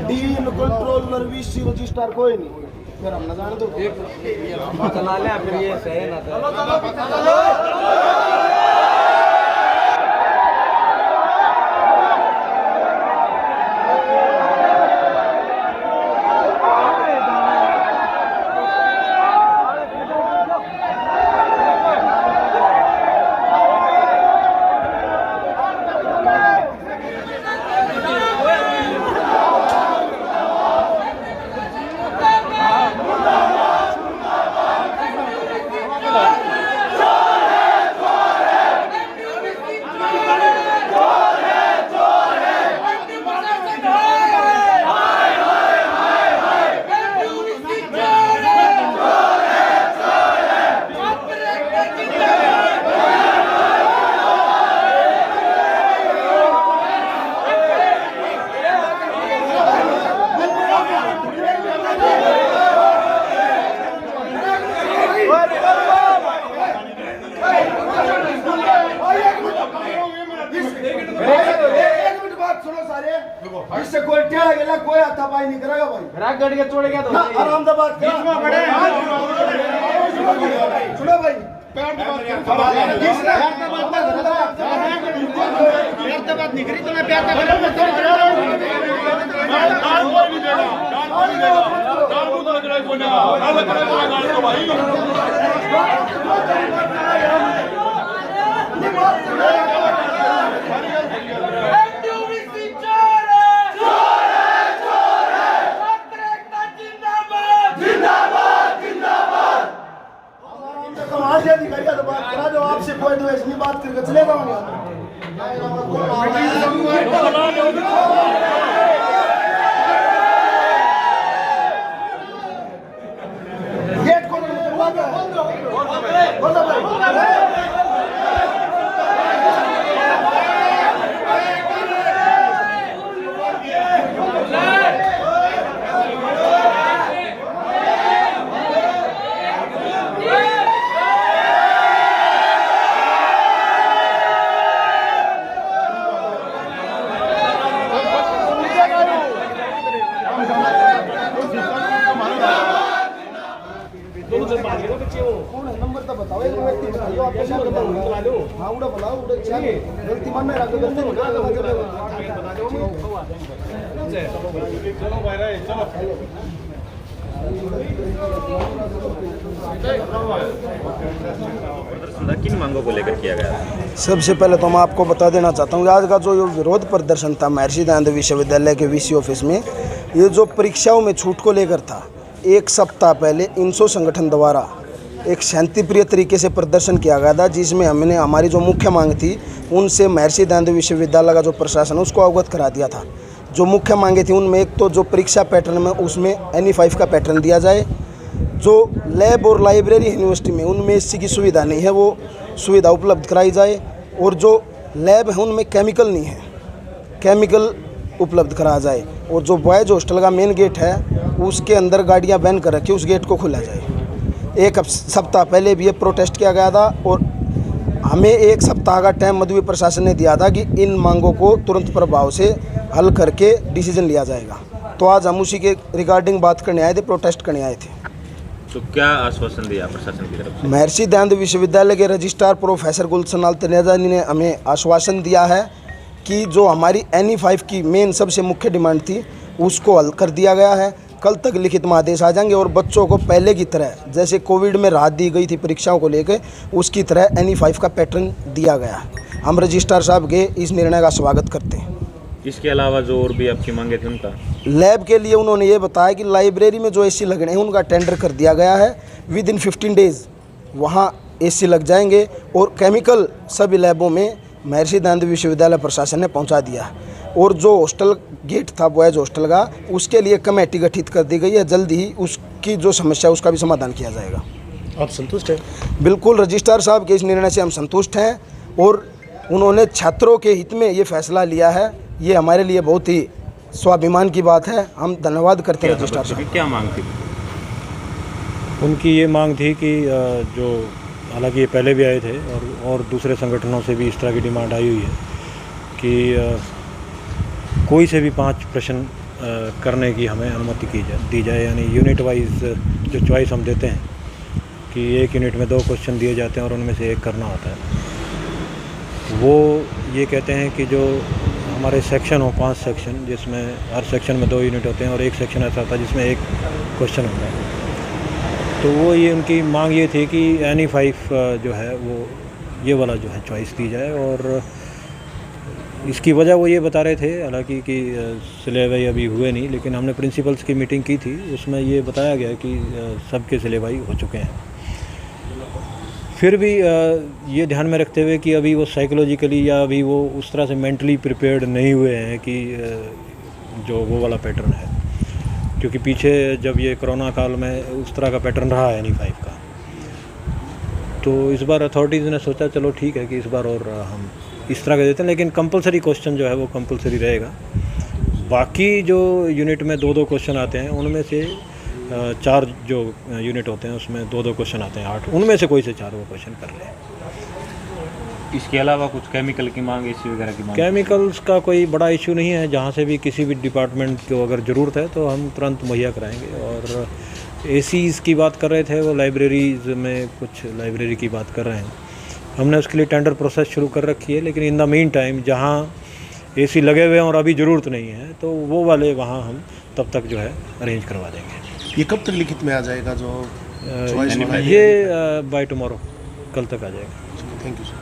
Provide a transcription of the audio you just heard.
Dean controller VC register कोई नहीं, फिर हम ना जाने दो चला ले, फिर ये सही ना इससे कोई टेढ़ा गेला कोई हाथापाई नहीं करेगा भाई। राग गड़ के तोड़ गया तो आराम से बात बीच में पड़े सुनो भाई प्यार से बात नहीं करी तो मैं प्यार से तो बात करा जो आपसे कोई तो ऐसी बात करके चलेगा गेट खोलो नंबर तो बताओ, एक व्यक्ति बताओ आपके साथ बता दो। हाँ उड़ा बताओ, उड़ा चाहिए गलती मन में रख गलती हो गया चलो भाई रे चलो किन मांगों को लेकर किया गया? सबसे पहले तो मैं आपको बता देना चाहता हूँ आज का जो विरोध प्रदर्शन था महर्षि दयानंद विश्वविद्यालय के वीसी ऑफिस में, ये जो परीक्षाओं में छूट को लेकर था, एक सप्ताह पहले इनसो संगठन द्वारा एक शांतिप्रिय तरीके से प्रदर्शन किया गया था, जिसमें हमने हमारी जो मुख्य मांग थी उनसे महर्षि दयानंद विश्वविद्यालय का जो प्रशासन है उसको अवगत करा दिया था। जो मुख्य मांगे थी उनमें एक तो जो परीक्षा पैटर्न में उसमें NE5 का पैटर्न दिया जाए, जो लैब और लाइब्रेरी यूनिवर्सिटी में उनमें एससी की सुविधा नहीं है वो सुविधा उपलब्ध कराई जाए, और जो लैब है उनमें केमिकल नहीं है केमिकल उपलब्ध कराया जाए, और जो बॉयज़ हॉस्टल का मेन गेट है उसके अंदर गाड़ियां बैन कर रखी उस गेट को खोला जाए। एक सप्ताह पहले भी ये प्रोटेस्ट किया गया था और हमें एक सप्ताह का टाइम मधुबनी प्रशासन ने दिया था कि इन मांगों को तुरंत प्रभाव से हल करके डिसीजन लिया जाएगा। तो आज हम उसी के रिगार्डिंग बात करने आए थे, प्रोटेस्ट करने आए थे। तो क्या आश्वासन दिया प्रशासन की तरफ से? महर्षि दयानंद विश्वविद्यालय के रजिस्ट्रार प्रोफेसर गुलशन लाल तनेजानी ने हमें आश्वासन दिया है कि जो हमारी NE5 की मेन सबसे मुख्य डिमांड थी उसको हल कर दिया गया है। कल तक लिखित में आदेश आ जाएंगे और बच्चों को पहले की तरह जैसे कोविड में राहत दी गई थी परीक्षाओं को लेकर उसकी तरह NE5 का पैटर्न दिया गया है। हम रजिस्ट्रार साहब के इस निर्णय का स्वागत करते हैं। इसके अलावा जो और भी आपकी मांगे थी उनका? लैब के लिए उन्होंने ये बताया कि लाइब्रेरी में जो AC लगने हैं उनका टेंडर कर दिया गया है, विदिन 15 डेज़ वहाँ AC लग जाएंगे, और केमिकल सभी लैबों में महर्षि दयानंद विश्वविद्यालय प्रशासन ने पहुँचा दिया है। और जो हॉस्टल गेट था बॉयज़ हॉस्टल का उसके लिए कमेटी गठित कर दी गई है, जल्द ही उसकी जो समस्या उसका भी समाधान किया जाएगा। आप संतुष्ट हैं? बिल्कुल, रजिस्ट्रार साहब के इस निर्णय से हम संतुष्ट हैं और उन्होंने छात्रों के हित में ये फैसला लिया है, ये हमारे लिए बहुत ही स्वाभिमान की बात है। हम धन्यवाद करते हैं रजिस्ट्रार साहब। क्या मांग थी उनकी? ये मांग थी कि जो हालांकि ये पहले भी आए थे और दूसरे संगठनों से भी इस तरह की डिमांड आई हुई है कि कोई से भी 5 प्रश्न करने की हमें अनुमति दी जाए, यानी यूनिट वाइज जो चॉइस हम देते हैं कि एक यूनिट में 2 क्वेश्चन दिए जाते हैं और उनमें से एक करना होता है। वो ये कहते हैं कि जो हमारे सेक्शन हो 5 सेक्शन, जिसमें हर सेक्शन में 2 यूनिट होते हैं और एक सेक्शन ऐसा होता है जिसमें एक क्वेश्चन होता है, तो वो ये उनकी मांग ये थी कि एनी 5 जो है वो ये वाला जो है चॉइस दी जाए। और इसकी वजह वो ये बता रहे थे, हालांकि कि सिलेबस अभी हुए नहीं, लेकिन हमने प्रिंसिपल्स की मीटिंग की थी, उसमें ये बताया गया कि सबके सिलेबस हो चुके हैं। फिर भी ये ध्यान में रखते हुए कि अभी वो साइकोलॉजिकली या अभी वो उस तरह से मेंटली प्रिपेयर्ड नहीं हुए हैं कि जो वो वाला पैटर्न है, क्योंकि पीछे जब ये कोरोना काल में उस तरह का पैटर्न रहा है नहीं 5 का, तो इस बार अथॉरिटीज़ ने सोचा चलो ठीक है कि इस बार और हम इस तरह का देते हैं, लेकिन कंपलसरी क्वेश्चन जो है वो कंपलसरी रहेगा। बाकी जो यूनिट में 2-2 क्वेश्चन आते हैं उनमें से 4 जो यूनिट होते हैं उसमें 2-2 क्वेश्चन आते हैं 8, उनमें से कोई से 4 वो क्वेश्चन कर लें। इसके अलावा कुछ केमिकल की मांग, एसी वगैरह की मांग? केमिकल्स का कोई बड़ा इशू नहीं है, जहाँ से भी किसी भी डिपार्टमेंट को अगर ज़रूरत है तो हम तुरंत मुहैया कराएंगे। और एसीज़ की बात कर रहे थे, वो लाइब्रेरीज़ में कुछ लाइब्रेरी की बात कर रहे हैं, हमने उसके लिए टेंडर प्रोसेस शुरू कर रखी है, लेकिन इन द मीन टाइम जहाँ एसी लगे हुए हैं और अभी ज़रूरत नहीं है तो वो वाले वहाँ हम तब तक जो है अरेंज करवा देंगे। ये कब तक लिखित में आ जाएगा जो चॉइस वाला है? ये बाय टुमारो, कल तक आ जाएगा। Thank you sir.